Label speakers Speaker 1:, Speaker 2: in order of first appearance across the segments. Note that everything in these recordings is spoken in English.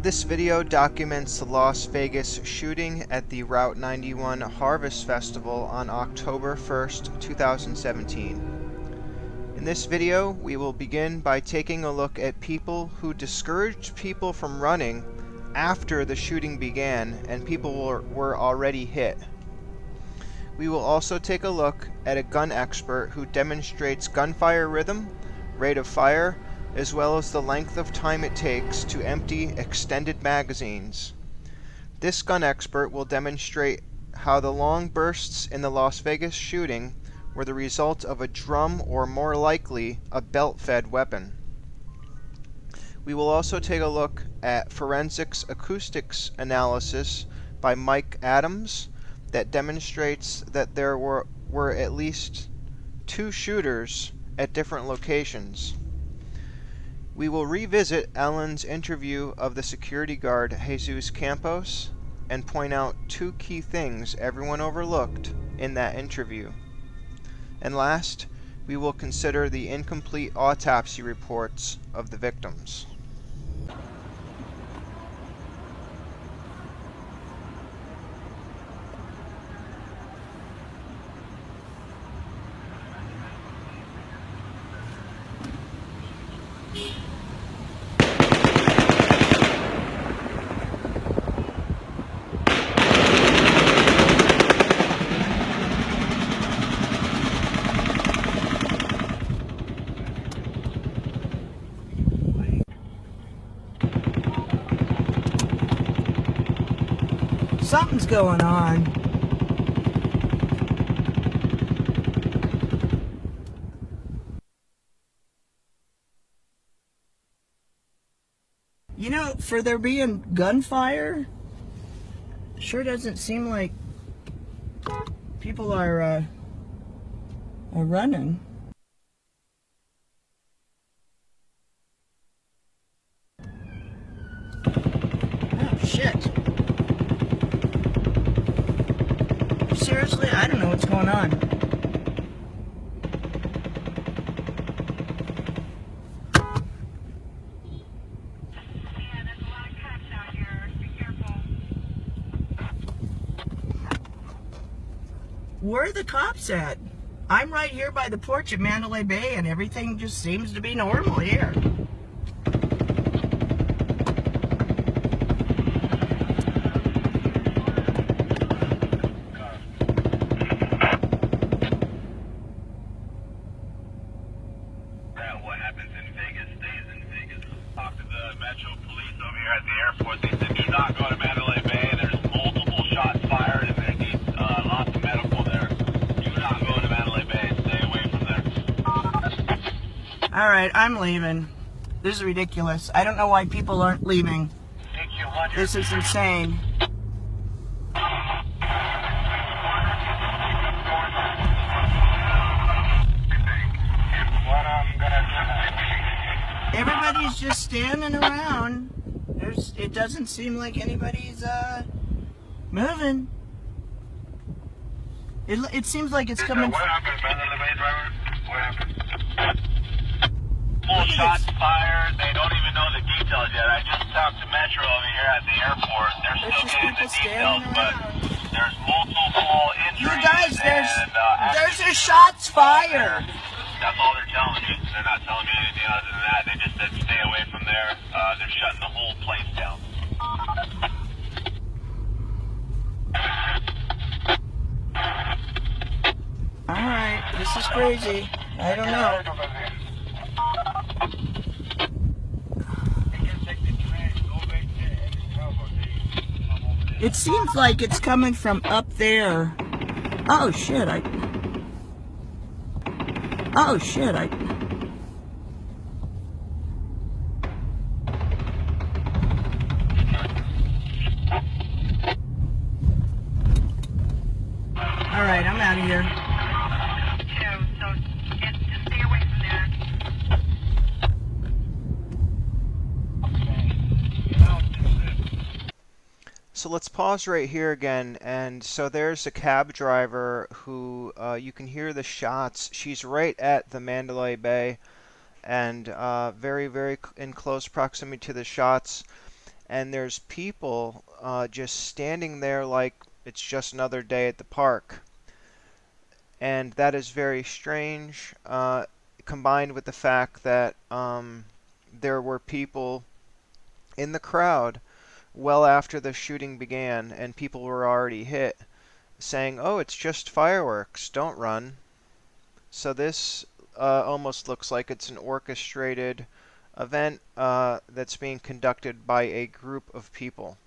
Speaker 1: This video documents the Las Vegas shooting at the Route 91 Harvest Festival on October 1st, 2017. In this video, we will begin by taking a look at people who discouraged people from running after the shooting began and people were already hit. We will also take a look at a gun expert who demonstrates gunfire rhythm, rate of fire, as well as the length of time it takes to empty extended magazines. This gun expert will demonstrate how the long bursts in the Las Vegas shooting were the result of a drum or, more likely, a belt-fed weapon. We will also take a look at forensics acoustics analysis by Mike Adams that demonstrates that there were at least 2 shooters at different locations. We will revisit Ellen's interview of the security guard Jesus Campos and point out 2 key things everyone overlooked in that interview. And last, we will consider the incomplete autopsy reports of the victims.
Speaker 2: Something's going on. You know, for there being gunfire, sure doesn't seem like people are running. Oh, shit. Seriously, I don't know what's going on. Yeah, there's a lot of cops out here. Be careful. Where are the cops at? I'm right here by the porch at Mandalay Bay and everything just seems to be normal here. Alright, I'm leaving. This is ridiculous. I don't know why people aren't leaving. This is insane. Everybody's just standing around. It doesn't seem like anybody's moving. It seems like it's coming.
Speaker 3: What happened, Mandalay Bay driver? What happened? Full shots fired. They don't even know the details yet. I just talked to Metro over here at the airport. They're still getting the details, but there's multiple injuries.
Speaker 2: You guys, there's shots fired.
Speaker 3: That's all they're telling me. They're not telling me anything other than that. They just said stay away from there. They're shutting the whole place down.
Speaker 2: Alright, this is crazy. I don't know. It seems like it's coming from up there. Oh shit, Oh shit, Alright, I'm out of here.
Speaker 4: So just stay away from there.
Speaker 1: So let's pause right here again, and so there's a cab driver who you can hear the shots. She's right at the Mandalay Bay and very in close proximity to the shots. and there's people just standing there like it's just another day at the park. And that is very strange, combined with the fact that there were people in the crowd well after the shooting began, and people were already hit, saying, "Oh, it's just fireworks, don't run." So this almost looks like it's an orchestrated event that's being conducted by a group of people.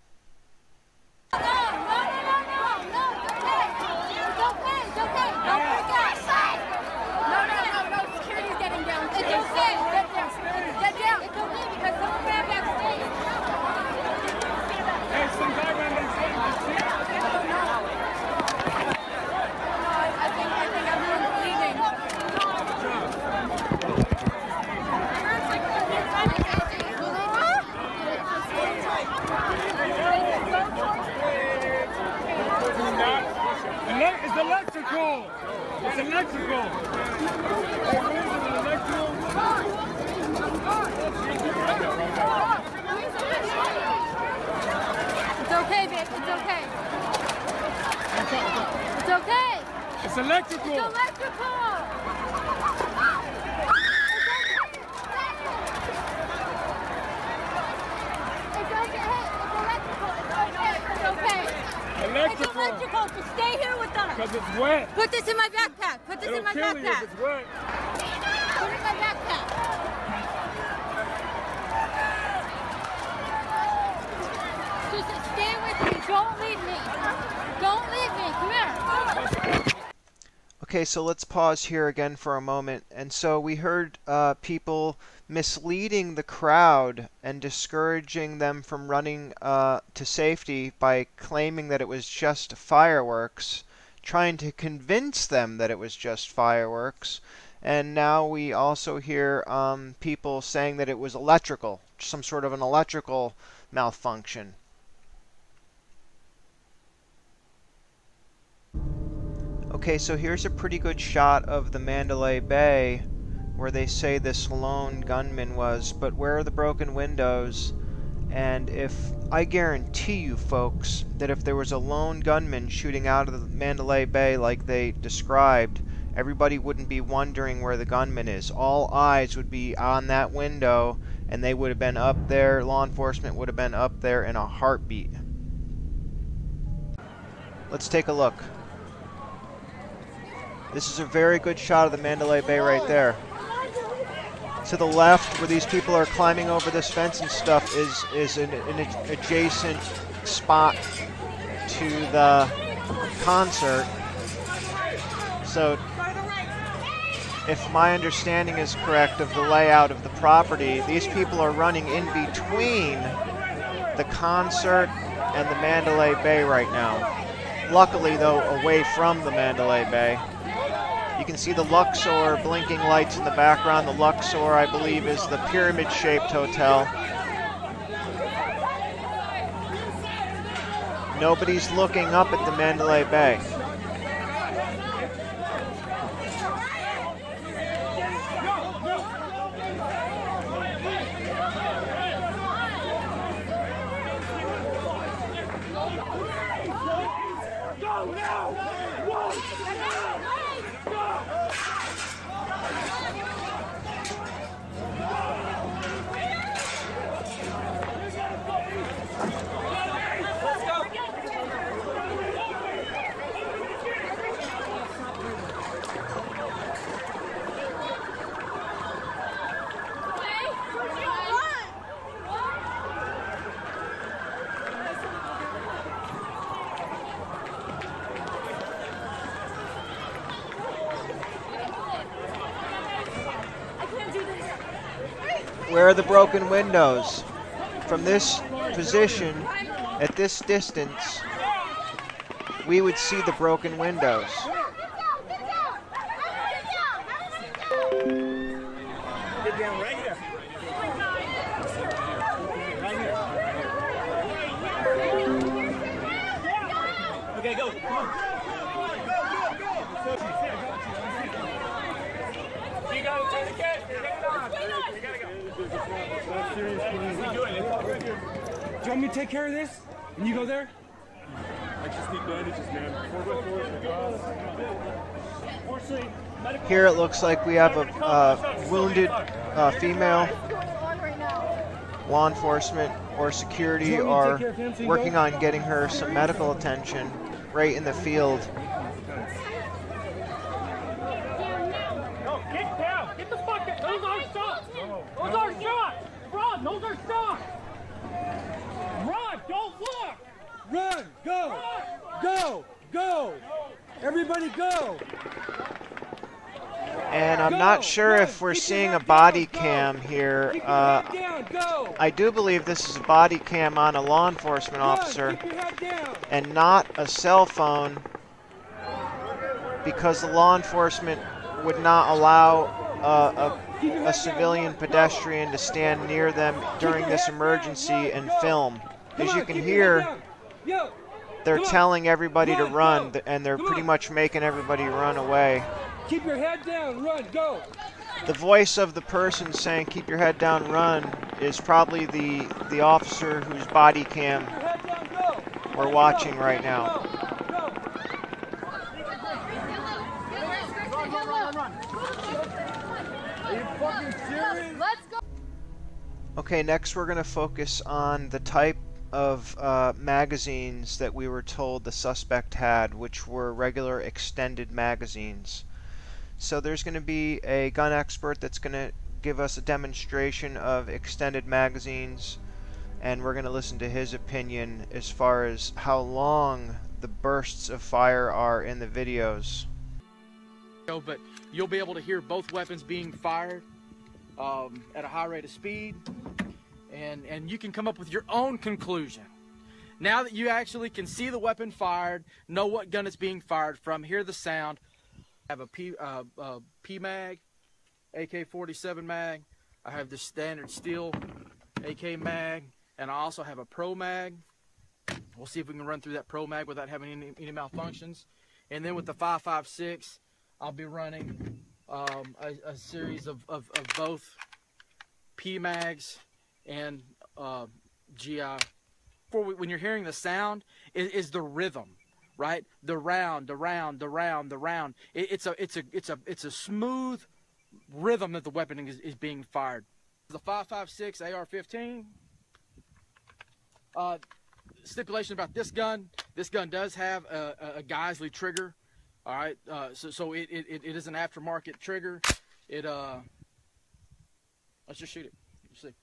Speaker 5: It's electrical! It's electrical!
Speaker 6: It's okay, babe. It's okay. It's okay.
Speaker 5: It's electrical!
Speaker 6: It's electrical! It's electrical, so stay here with us.
Speaker 5: Because it's wet.
Speaker 6: Put this in my backpack. Put this in my
Speaker 5: It'll kill you
Speaker 6: backpack.
Speaker 5: if it's wet.
Speaker 6: Put it in my backpack. Just stay with me. Don't leave me. Don't leave me. Come here.
Speaker 1: Okay, so let's pause here again for a moment. And so we heard people misleading the crowd and discouraging them from running to safety by claiming that it was just fireworks, trying to convince them that it was just fireworks. And now we also hear people saying that it was electrical, some sort of an electrical malfunction. Okay, so here's a pretty good shot of the Mandalay Bay where they say this lone gunman was, but where are the broken windows? And I guarantee you folks that if there was a lone gunman shooting out of the Mandalay Bay like they described, everybody wouldn't be wondering where the gunman is. All eyes would be on that window, and they would have been up there, law enforcement would have been up there in a heartbeat. Let's take a look. This is a very good shot of the Mandalay Bay right there. To the left, where these people are climbing over this fence and stuff, is an adjacent spot to the concert. So, if my understanding is correct of the layout of the property, these people are running in between the concert and the Mandalay Bay right now. Luckily, though, away from the Mandalay Bay. You can see the Luxor blinking lights in the background. The Luxor, I believe, is the pyramid-shaped hotel. Nobody's looking up at the Mandalay Bay. Where are the broken windows? From this position, at this distance, we would see the broken windows.
Speaker 5: Get down right here. Right here. Okay, go. Come on. Go. You gotta turn the cat. Take it on. You gotta go. you want me to take care of this? And you go there? I just need bandages, man. 4x4.
Speaker 1: Here it looks like we have a wounded female. Law enforcement or security are working on getting her some medical attention right in the field.
Speaker 5: No, get down! Get the fuck down! Those are shots! Those are shots! Run! Those are shots! Run! Don't look!
Speaker 7: Run! Go! Go! Go! Everybody go!
Speaker 1: And I'm not sure if we're seeing a body cam here. I do believe this is a body cam on a law enforcement officer and not a cell phone, because the law enforcement would not allow a civilian pedestrian to stand near them during this emergency and film. As you can hear, they're telling everybody to run, and they're pretty much making everybody run away.
Speaker 7: Keep your head down, run, go!
Speaker 1: The voice of the person saying keep your head down, run is probably the officer whose body cam we're watching right now.
Speaker 7: Are you fucking serious?
Speaker 6: Let's go.
Speaker 1: Okay, next we're going to focus on the type of magazines that we were told the suspect had, which were regular extended magazines. So there's going to be a gun expert that's going to give us a demonstration of extended magazines, and we're going to listen to his opinion as far as how long the bursts of fire are in the videos.
Speaker 8: But you'll be able to hear both weapons being fired at a high rate of speed, and you can come up with your own conclusion. Now that you actually can see the weapon fired, know what gun it's being fired from, hear the sound. I have a P mag, AK-47 mag. I have the standard steel AK mag, and I also have a Pro mag. We'll see if we can run through that Pro mag without having any malfunctions. And then with the 5.56, I'll be running a series of both P mags and GI. When you're hearing the sound, is the rhythm. Right, the round. It's a smooth rhythm that the weapon is being fired. The 5.56 AR-15. Stipulation about this gun. This gun does have a Geisley trigger. All right, so it is an aftermarket trigger. Let's just shoot it. Let's see.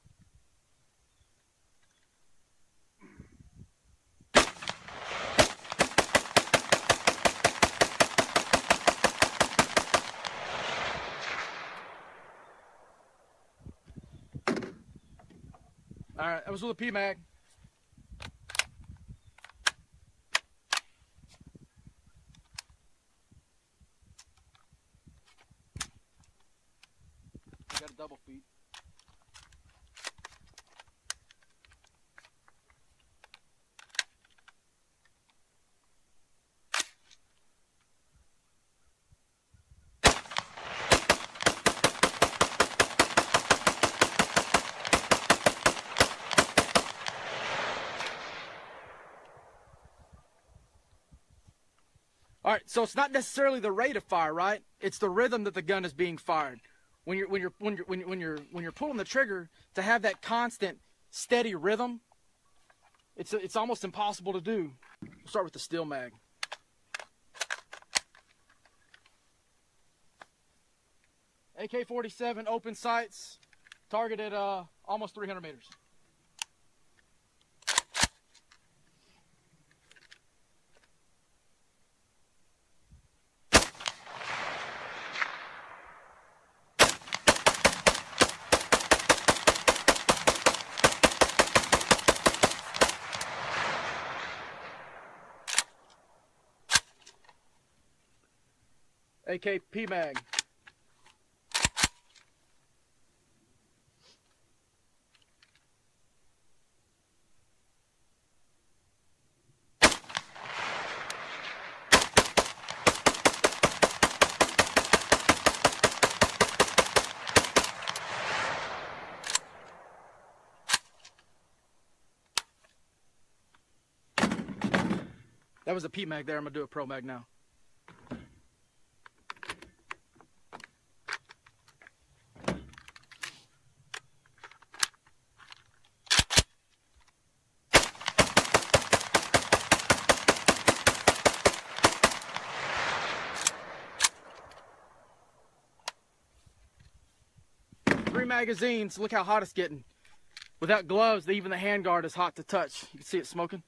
Speaker 8: All right, that was with a P mag. I got a double feed. All right, so it's not necessarily the rate of fire, right? It's the rhythm that the gun is being fired. When you're pulling the trigger, to have that constant, steady rhythm, it's almost impossible to do. We'll start with the steel mag. AK-47 open sights, target at almost 300 meters. AK P mag. That was a P mag there. I'm gonna do a Pro mag now. Three magazines. Look how hot it's getting. Without gloves, even the handguard is hot to touch. You can see it smoking.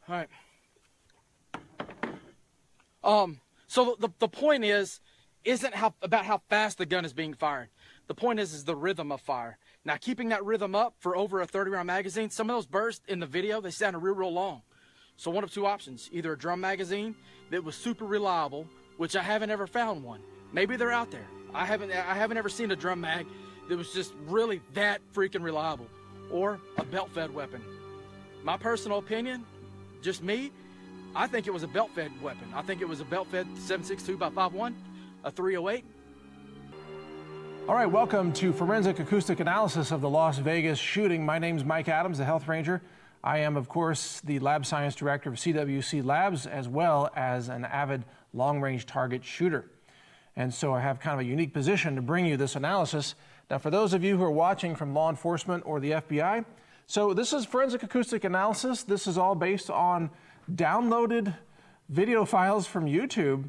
Speaker 8: All right. So the point isn't about how fast the gun is being fired. The point is the rhythm of fire. Now, keeping that rhythm up for over a 30-round magazine, some of those bursts in the video, they sounded real long. So one of two options, either a drum magazine that was super reliable, which I haven't ever found one. Maybe they're out there. I haven't ever seen a drum mag that was just really that freaking reliable, or a belt-fed weapon. My personal opinion, just me, I think it was a belt-fed weapon. I think it was a belt-fed 7.62 by 5.1, a 308.
Speaker 9: All right, welcome to Forensic Acoustic Analysis of the Las Vegas shooting. My name's Mike Adams, the Health Ranger. I am, of course, the Lab Science Director of CWC Labs, as well as an avid long-range target shooter. And so I have kind of a unique position to bring you this analysis. Now, for those of you who are watching from law enforcement or the FBI, so this is Forensic Acoustic Analysis. This is all based on downloaded video files from YouTube,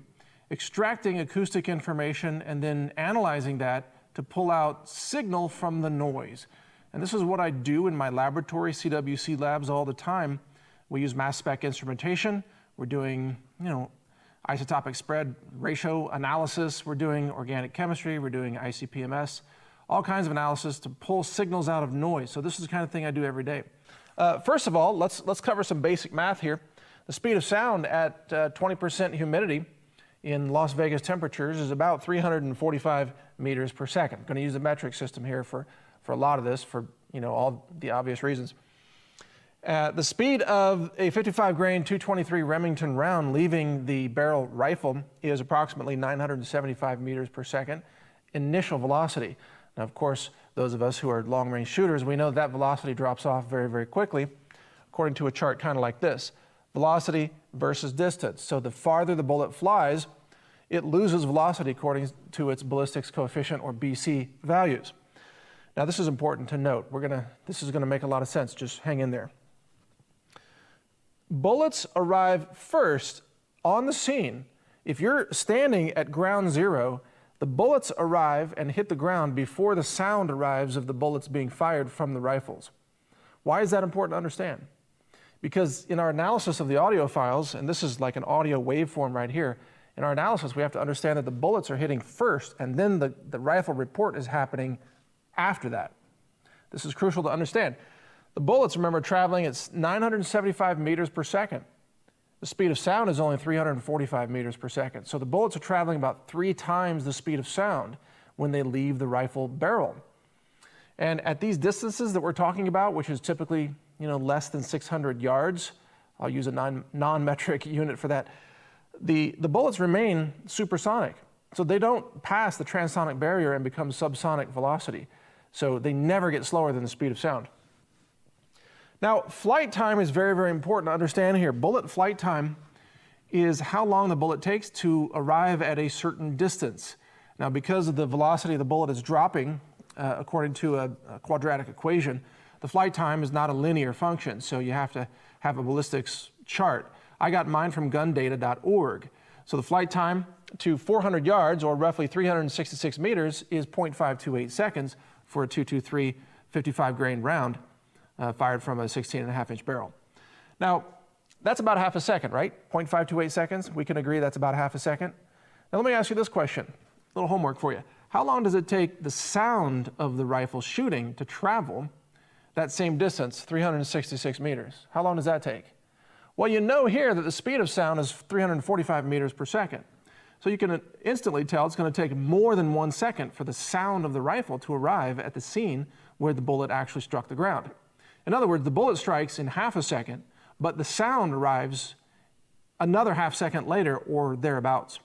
Speaker 9: extracting acoustic information and then analyzing that to pull out signal from the noise. And this is what I do in my laboratory, CWC Labs, all the time. We use mass spec instrumentation. We're doing, isotopic spread ratio analysis. We're doing organic chemistry. We're doing ICP-MS. All kinds of analysis to pull signals out of noise. So this is the kind of thing I do every day. First of all, let's cover some basic math here. The speed of sound at 20% humidity in Las Vegas temperatures is about 345 meters per second. I'm going to use the metric system here for a lot of this for all the obvious reasons. The speed of a 55 grain 223 Remington round leaving the barrel rifle is approximately 975 meters per second initial velocity. Now, of course, those of us who are long-range shooters, we know that velocity drops off very, very quickly, according to a chart kind of like this. Velocity versus distance. So the farther the bullet flies, it loses velocity according to its ballistics coefficient, or BC, values. Now, this is important to note. This is going to make a lot of sense. Just hang in there. Bullets arrive first on the scene. If you're standing at ground zero, the bullets arrive and hit the ground before the sound arrives of the bullets being fired from the rifles. Why is that important to understand? Because in our analysis of the audio files, and this is like an audio waveform right here, in our analysis we have to understand that the bullets are hitting first and then the rifle report is happening after that. This is crucial to understand. The bullets, remember, traveling at 975 meters per second. The speed of sound is only 345 meters per second. So the bullets are traveling about 3 times the speed of sound when they leave the rifle barrel. And at these distances that we're talking about, which is typically less than 600 yards, I'll use a non-metric unit for that, the bullets remain supersonic. So they don't pass the transonic barrier and become subsonic velocity. So they never get slower than the speed of sound. Now, flight time is very, very important to understand here. Bullet flight time is how long the bullet takes to arrive at a certain distance. Now, because of the velocity of the bullet is dropping, according to a quadratic equation, the flight time is not a linear function, so you have to have a ballistics chart. I got mine from gundata.org. So the flight time to 400 yards, or roughly 366 meters, is 0.528 seconds for a .223 55 grain round fired from a 16.5-inch barrel. Now, that's about half a second, right? 0.528 seconds. We can agree that's about half a second. Now let me ask you this question, a little homework for you. How long does it take the sound of the rifle shooting to travel that same distance, 366 meters? How long does that take? Well, you know here that the speed of sound is 345 meters per second. So you can instantly tell it's going to take more than 1 second for the sound of the rifle to arrive at the scene where the bullet actually struck the ground. In other words, the bullet strikes in half a second, but the sound arrives another half second later or thereabouts.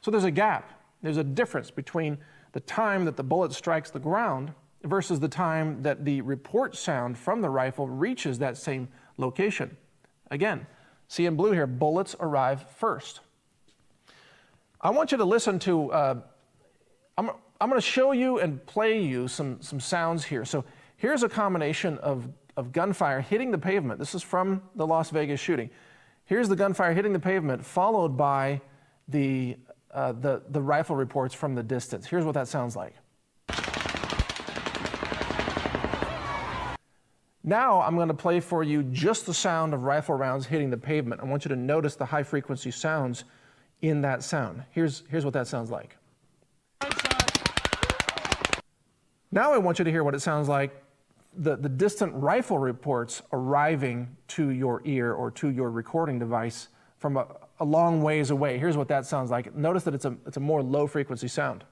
Speaker 9: So there's a gap. There's a difference between the time that the bullet strikes the ground versus the time that the report sound from the rifle reaches that same location. Again, see in blue here, bullets arrive first. I want you to listen to, I'm going to show you and play you some sounds here. So here's a combination of gunfire hitting the pavement. This is from the Las Vegas shooting. Here's the gunfire hitting the pavement, followed by the rifle reports from the distance. Here's what that sounds like. Now I'm going to play for you just the sound of rifle rounds hitting the pavement. I want you to notice the high frequency sounds in that sound. Here's what that sounds like. Now I want you to hear what it sounds like, the distant rifle reports arriving to your ear or to your recording device from a long ways away. Here's what that sounds like. Notice that it's a more low frequency sound.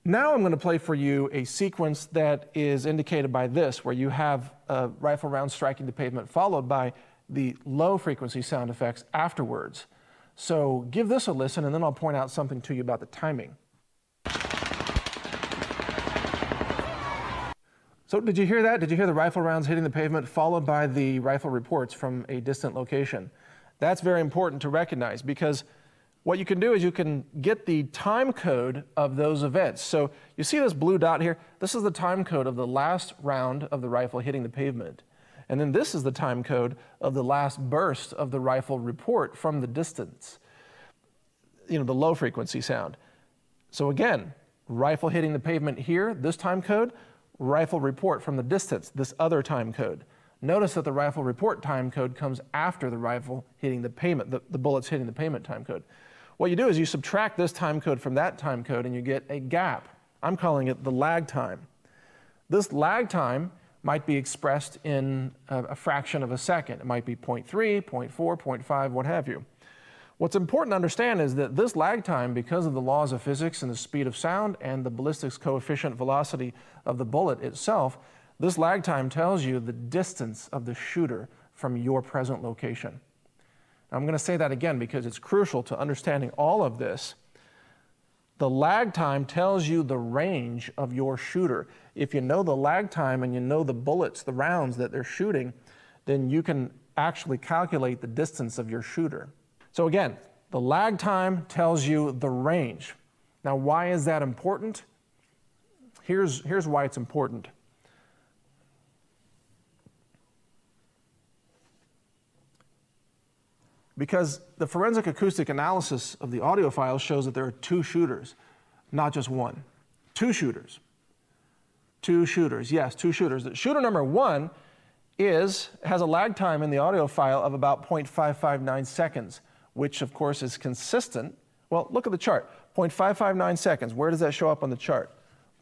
Speaker 9: Now I'm going to play for you a sequence that is indicated by this, where you have a rifle round striking the pavement followed by the low frequency sound effects afterwards. So give this a listen and then I'll point out something to you about the timing. So did you hear that? Did you hear the rifle rounds hitting the pavement followed by the rifle reports from a distant location? That's very important to recognize, because what you can do is you can get the time code of those events. So you see this blue dot here? This is the time code of the last round of the rifle hitting the pavement. And then this is the time code of the last burst of the rifle report from the distance. You know, the low frequency sound. So again, rifle hitting the pavement here, this time code, rifle report from the distance, this other time code. Notice that the rifle report time code comes after the rifle hitting the pavement, the bullets hitting the pavement time code. What you do is you subtract this time code from that time code and you get a gap. I'm calling it the lag time. This lag time might be expressed in a fraction of a second. It might be 0.3, 0.4, 0.5, what have you. What's important to understand is that this lag time, because of the laws of physics and the speed of sound and the ballistics coefficient velocity of the bullet itself, this lag time tells you the distance of the shooter from your present location. I'm going to say that again because it's crucial to understanding all of this. The lag time tells you the range of your shooter. If you know the lag time and you know the bullets, the rounds that they're shooting, then you can actually calculate the distance of your shooter. So again, the lag time tells you the range. Now, why is that important? Here's why it's important. Because the forensic acoustic analysis of the audio file shows that there are two shooters, not just one. Two shooters. Two shooters, yes, two shooters. Shooter number one has a lag time in the audio file of about 0.559 seconds, which of course is consistent. Well, look at the chart. 0.559 seconds, where does that show up on the chart?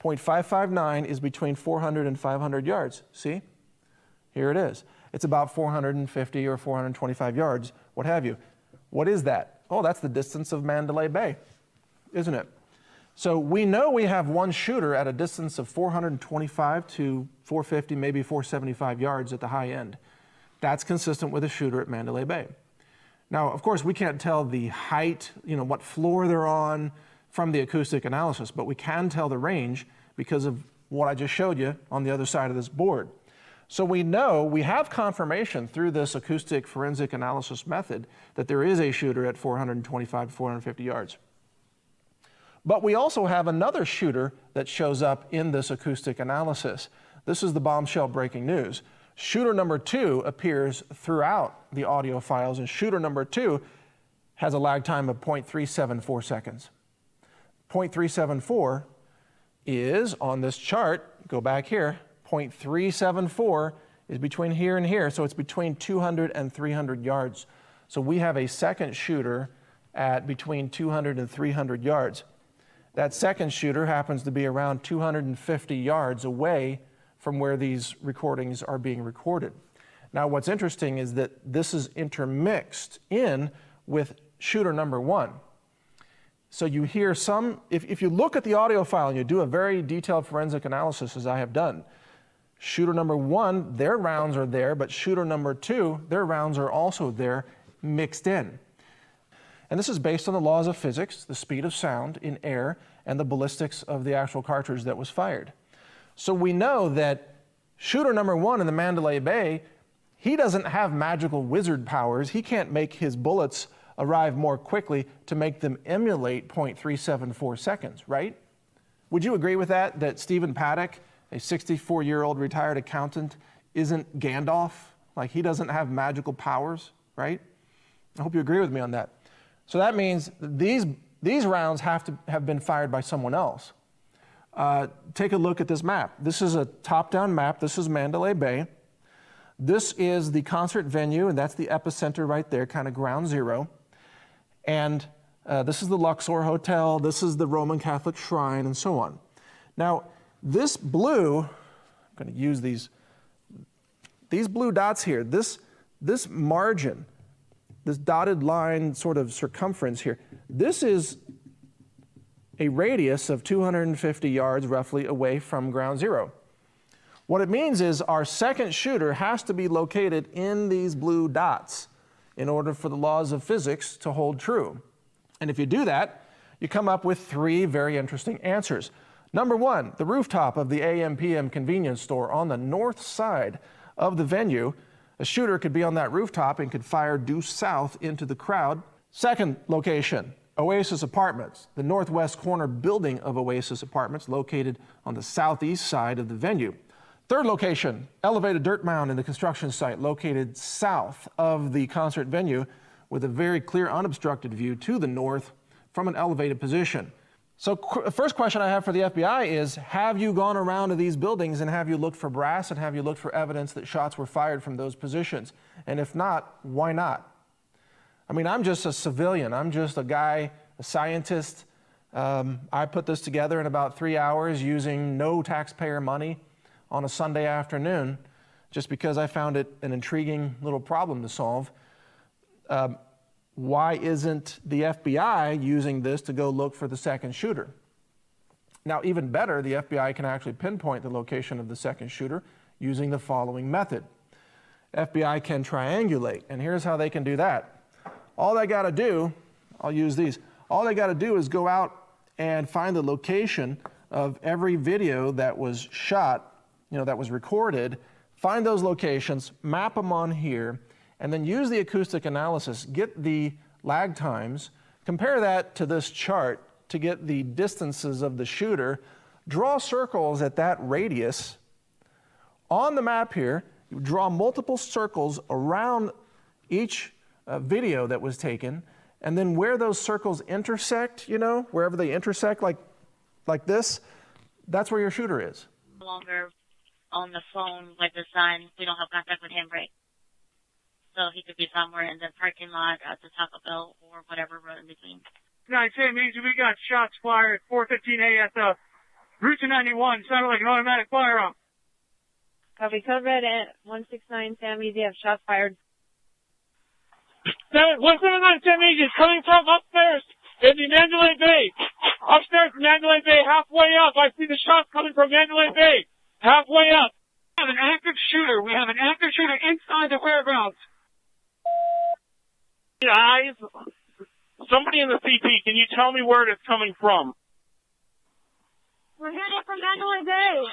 Speaker 9: 0.559 is between 400 and 500 yards, see? Here it is. It's about 450 or 425 yards, what have you. What is that? Oh, that's the distance of Mandalay Bay, isn't it? So we know we have one shooter at a distance of 425 to 450, maybe 475 yards at the high end. That's consistent with a shooter at Mandalay Bay. Now, of course, we can't tell the height, what floor they're on from the acoustic analysis, but we can tell the range because of what I just showed you on the other side of this board. So we know, we have confirmation through this acoustic forensic analysis method that there is a shooter at 425 to 450 yards. But we also have another shooter that shows up in this acoustic analysis. This is the bombshell breaking news. Shooter number two appears throughout the audio files, and shooter number two has a lag time of 0.374 seconds. 0.374 is, on this chart, go back here, 0.374 is between here and here, so it's between 200 and 300 yards. So we have a second shooter at between 200 and 300 yards. That second shooter happens to be around 250 yards away from where these recordings are being recorded. Now, what's interesting is that this is intermixed in with shooter number 1. So you hear some, if you look at the audio file and you do a very detailed forensic analysis, as I have done, shooter number 1, their rounds are there, but shooter number 2, their rounds are also there, mixed in. And this is based on the laws of physics, the speed of sound in air, and the ballistics of the actual cartridge that was fired. So we know that shooter number 1 in the Mandalay Bay, he doesn't have magical wizard powers. He can't make his bullets arrive more quickly to make them emulate 0.374 seconds, right? Would you agree with that, that Stephen Paddock, a 64-year-old retired accountant, isn't Gandalf? Like, he doesn't have magical powers, right? I hope you agree with me on that. So that means these rounds have to have been fired by someone else. Take a look at this map. This is a top-down map. This is Mandalay Bay. This is the concert venue, and that's the epicenter right there, kind of ground zero. And this is the Luxor Hotel. This is the Roman Catholic Shrine, and so on. Now, this blue, I'm going to use these blue dots here, this margin, this dotted line sort of circumference here, this is a radius of 250 yards roughly away from ground zero. What it means is our second shooter has to be located in these blue dots in order for the laws of physics to hold true. And if you do that, you come up with 3 very interesting answers. Number 1, the rooftop of the AM/PM convenience store on the north side of the venue. A shooter could be on that rooftop and could fire due south into the crowd. Second location, Oasis Apartments, the northwest corner building of Oasis Apartments, located on the southeast side of the venue. Third location, elevated dirt mound in the construction site located south of the concert venue with a very clear unobstructed view to the north from an elevated position. So first question I have for the FBI is, have you gone around to these buildings and have you looked for brass and have you looked for evidence that shots were fired from those positions? And if not, why not? I mean, I'm just a civilian. I'm just a guy, a scientist. I put this together in about 3 hours using no taxpayer money on a Sunday afternoon, just because I found it an intriguing little problem to solve. Why isn't the FBI using this to go look for the second shooter? Now, even better, the FBI can actually pinpoint the location of the second shooter using the following method. FBI can triangulate, and here's how they can do that. All they got to do, I'll use these, all they got to do is go out and find the location of every video that was shot, that was recorded, find those locations, map them on here, and then use the acoustic analysis, get the lag times, compare that to this chart to get the distances of the shooter, draw circles at that radius. On the map here, you draw multiple circles around each video that was taken, and then where those circles intersect, wherever they intersect like this, that's where your shooter is.
Speaker 10: No longer on the phone like the son. We don't have contact with him, right? So he could be somewhere in the parking lot at the Taco Bell or whatever road in between.
Speaker 5: 910 means we got shots fired 4:15 at the Route 291. Sounded like an automatic firearm.
Speaker 11: Copy. Code red at 169 Sam Easy. Have shots fired.
Speaker 5: 179 Sam Easy is coming from upstairs in the Mandalay Bay. Upstairs in Mandalay Bay, halfway up. I see the shots coming from Mandalay Bay. Halfway up. We have an active shooter. We have an active shooter inside the fairgrounds. Guys, somebody in the CP, can you tell me where it's coming from?
Speaker 11: We're headed from Mandalay Bay.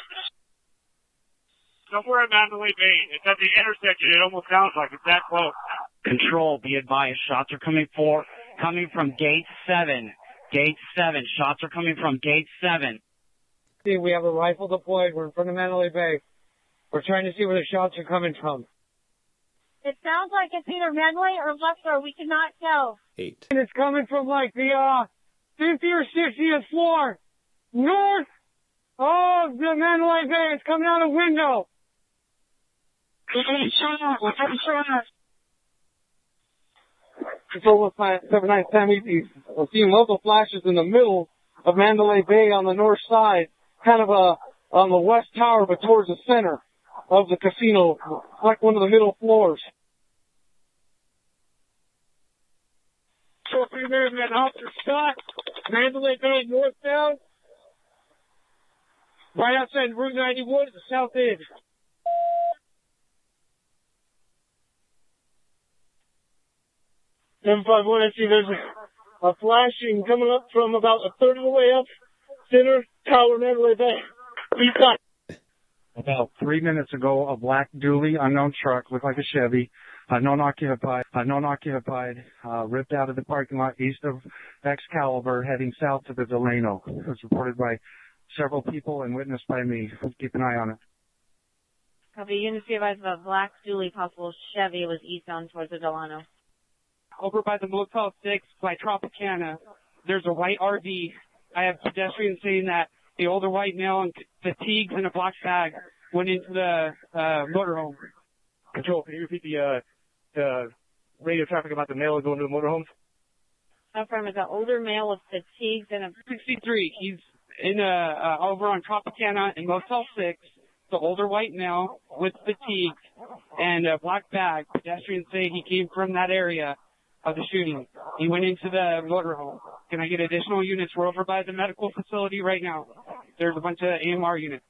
Speaker 5: Somewhere at Mandalay Bay. It's at the intersection. It almost sounds like it's that close.
Speaker 12: Control, be advised. Shots are coming from gate 7. Gate 7. Shots are coming from gate 7.
Speaker 7: See, we have a rifle deployed. We're in front of Mandalay Bay. We're trying to see where the shots are coming from.
Speaker 11: It sounds like it's either Mandalay or Luxor. We cannot tell.
Speaker 7: 8. And it's coming from like the 50th or 60th floor north of the Mandalay Bay. It's coming out a window. It's almost 79 Sam Easy. We're seeing local flashes in the middle of Mandalay Bay on the north side. Kind of on the west tower, but towards the center of the casino, like one of the middle floors. So there's an Officer Scott, Mandalay Bay northbound, right outside Route 91 at the south end. M51, I see there's a flashing coming up from about a third of the way up, center tower, Mandalay Bay. Please got.
Speaker 12: About 3 minutes ago, a black dually unknown truck, looked like a Chevy, unknown occupied, ripped out of the parking lot east of Excalibur, heading south to the Delano. It was reported by several people and witnessed by me. Keep an eye on it.
Speaker 10: Copy. Units be advised of a black dually possible Chevy was eastbound towards the Delano.
Speaker 13: Over by the Motel 6 by Tropicana, there's a white RV. I have pedestrians saying that the older white male in fatigues and a black bag went into the motorhome.
Speaker 7: Control, can you repeat the radio traffic about the male going to the motorhomes?
Speaker 10: Confirm is an older male with fatigues and a
Speaker 13: 63. He's in over on Tropicana in Motel 6. The older white male with fatigues and a black bag. Pedestrians say he came from that area of the shooting. He went into the motorhome. Can I get additional units? We're over by the medical facility right now. There's a bunch of AMR units.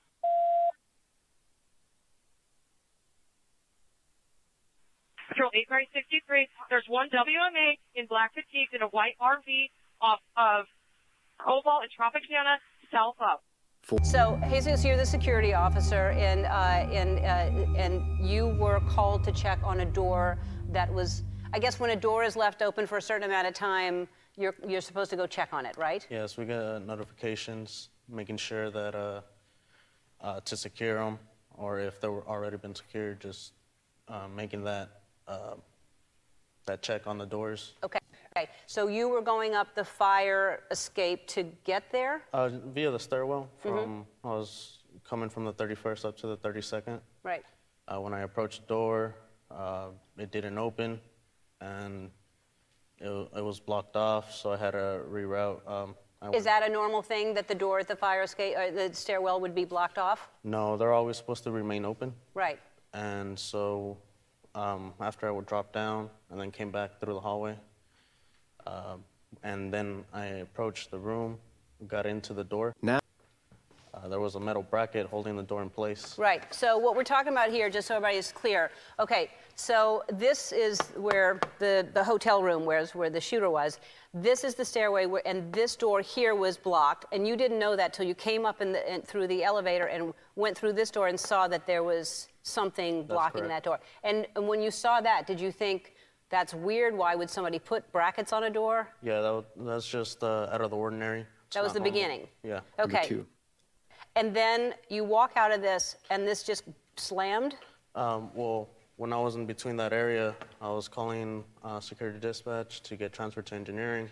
Speaker 14: Patrol 863, there's one WMA in black fatigues in a white RV off of Cobalt and Tropicana, south up.
Speaker 15: So, Jesus, you're the security officer, and you were called to check on a door that was, I guess when a door is left open for a certain amount of time, you're supposed to go check on it, right?
Speaker 16: Yes, we get notifications, making sure that to secure them, or if they were already been secured, just making that check on the doors.
Speaker 15: Okay. Okay. So you were going up the fire escape to get there?
Speaker 16: Via the stairwell. From I was coming from the 31st up to the 32nd.
Speaker 15: Right.
Speaker 16: When I approached the door, it didn't open, and it was blocked off, so I had to reroute.
Speaker 15: Is that a normal thing, that the door at the fire escape, or the stairwell would be blocked off?
Speaker 16: No, they're always supposed to remain open.
Speaker 15: Right.
Speaker 16: And so after I would drop down and then came back through the hallway, and then I approached the room, got into the door. Now, there was a metal bracket holding the door in place.
Speaker 15: Right. So what we're talking about here, just so everybody is clear. Okay. So this is where the hotel room where the shooter was. This is the stairway, and this door here was blocked, and you didn't know that till you came up through the elevator and went through this door and saw that there was something blocking that door. And when you saw that, did you think, that's weird, why would somebody put brackets on a door?
Speaker 16: Yeah, that's just out of the ordinary.
Speaker 15: That was the beginning?
Speaker 16: Yeah.
Speaker 15: Okay. And then you walk out of this, and this just slammed?
Speaker 16: Well, when I was in between that area, I was calling security dispatch to get transferred to engineering.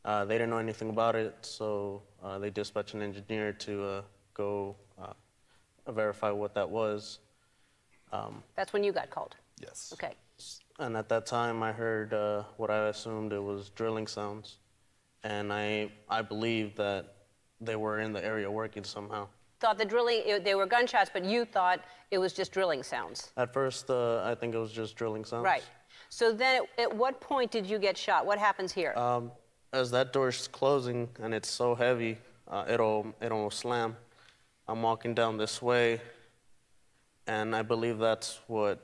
Speaker 16: They didn't know anything about it, so they dispatched an engineer to go verify what that was.
Speaker 15: That's when you got called?
Speaker 16: Yes.
Speaker 15: Okay.
Speaker 16: And at that time, I heard what I assumed it was drilling sounds, and I believed that they were in the area working somehow.
Speaker 15: Thought the drilling, they were gunshots, but you thought it was just drilling sounds?
Speaker 16: At first, I think it was just drilling sounds.
Speaker 15: Right. So then, at what point did you get shot? What happens here?
Speaker 16: As that door's closing and it's so heavy, it'll slam. I'm walking down this way, and I believe that's what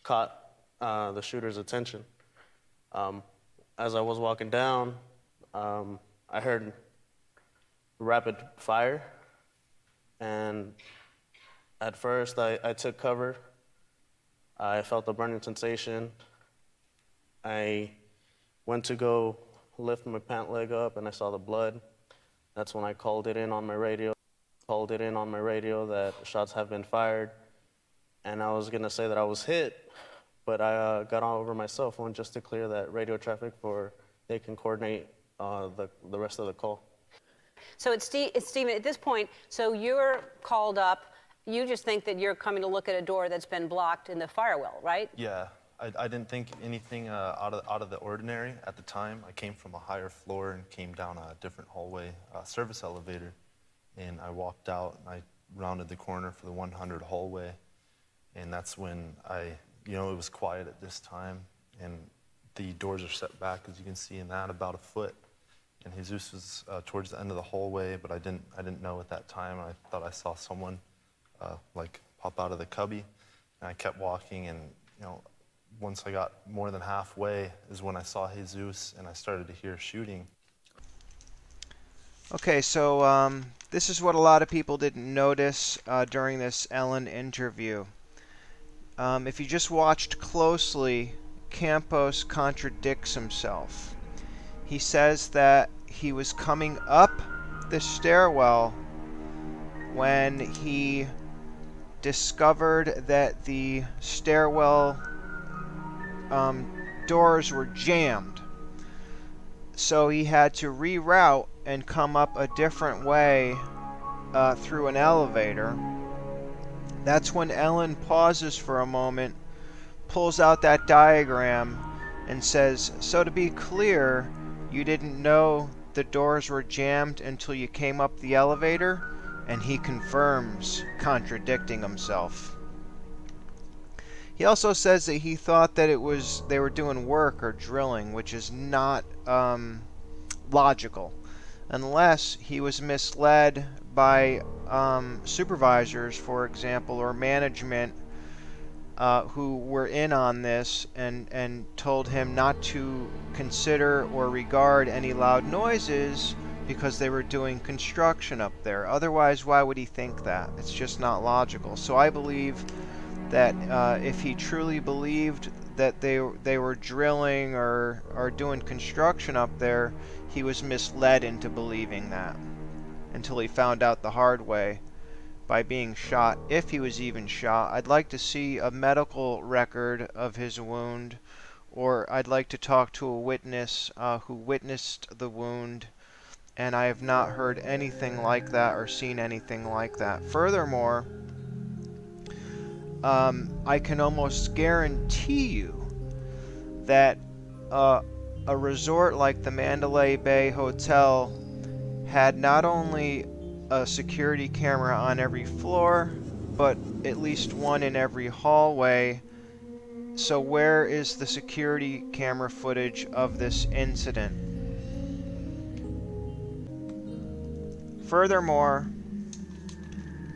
Speaker 16: caught the shooter's attention. As I was walking down, I heard rapid fire, and at first I took cover. I felt a burning sensation. I went to go lift my pant leg up, and I saw the blood. That's when I called it in on my radio. That shots have been fired, and I was gonna say that I was hit, but I got all over my cell phone just to clear that radio traffic they can coordinate the rest of the call.
Speaker 15: So it's Stephen, at this point, so you're called up, you just think that you're coming to look at a door that's been blocked in the firewall, right?
Speaker 17: Yeah, I didn't think anything out of the ordinary at the time. I came from a higher floor and came down a different hallway, service elevator. and I walked out. I rounded the corner for the 100 hallway, and that's when it was quiet at this time, and the doors are set back, as you can see in that, about a foot. And Jesus was towards the end of the hallway, but I didn't know at that time. I thought I saw someone like pop out of the cubby, and I kept walking, and once I got more than halfway is when I saw Jesus, and I started to hear shooting.
Speaker 1: Okay, so this is what a lot of people didn't notice during this Ellen interview. If you just watched closely, Campos contradicts himself. He says that he was coming up the stairwell when he discovered that the stairwell doors were jammed. So he had to reroute and come up a different way through an elevator. That's when Ellen pauses for a moment, pulls out that diagram, and says, "So to be clear, you didn't know the doors were jammed until you came up the elevator?" And he confirms, contradicting himself. He also says that he thought that they were doing work or drilling, which is not logical, unless he was misled by supervisors, for example, or management who were in on this and told him not to consider or regard any loud noises because they were doing construction up there. Otherwise, why would he think that? It's just not logical. So I believe that if he truly believed that they were drilling or doing construction up there, he was misled into believing that until he found out the hard way by being shot, if he was even shot. I'd like to see a medical record of his wound, or I'd like to talk to a witness who witnessed the wound, and I have not heard anything like that or seen anything like that. Furthermore, I can almost guarantee you that a resort like the Mandalay Bay Hotel had not only a security camera on every floor, but at least one in every hallway. So where is the security camera footage of this incident? Furthermore,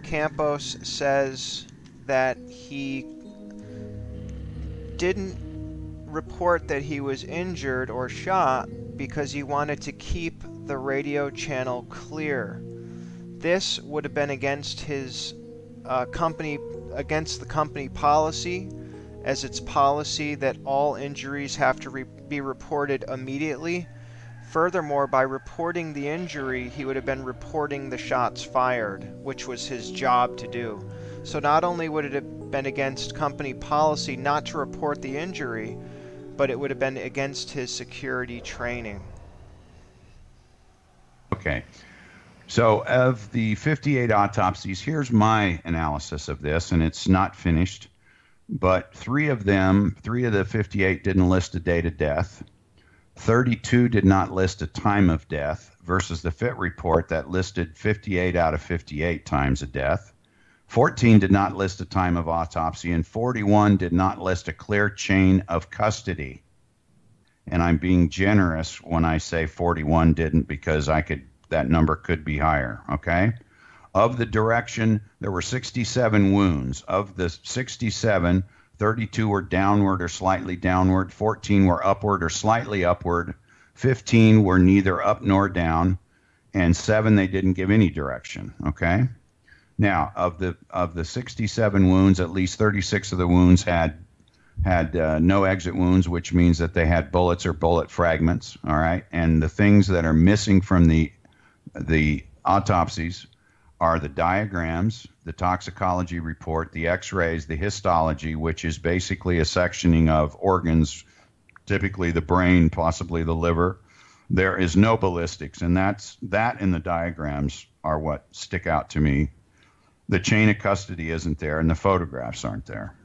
Speaker 1: Campos says that he didn't report that he was injured or shot because he wanted to keep the radio channel clear. This would have been against his against the company policy, as it's policy that all injuries have to be reported immediately. Furthermore, by reporting the injury, he would have been reporting the shots fired, which was his job to do. So not only would it have been against company policy not to report the injury, but it would have been against his security training.
Speaker 18: Okay. So of the 58 autopsies, here's my analysis of this, and it's not finished, but three of the 58 didn't list a date of death. 32 did not list a time of death versus the FIT report that listed 58 out of 58 times of death. 14 did not list a time of autopsy, and 41 did not list a clear chain of custody. And I'm being generous when I say 41 didn't, because that number could be higher, okay? Of the direction, there were 67 wounds. Of the 67, 32 were downward or slightly downward, 14 were upward or slightly upward, 15 were neither up nor down, and 7 they didn't give any direction, okay? Now, of the 67 wounds, at least 36 of the wounds had no exit wounds, which means that they had bullets or bullet fragments, all right? And the things that are missing from the autopsies are the diagrams, the toxicology report, the x-rays, the histology, which is basically a sectioning of organs, typically the brain, possibly the liver. There is no ballistics, and that and the diagrams are what stick out to me. The chain of custody isn't there, and the photographs aren't there.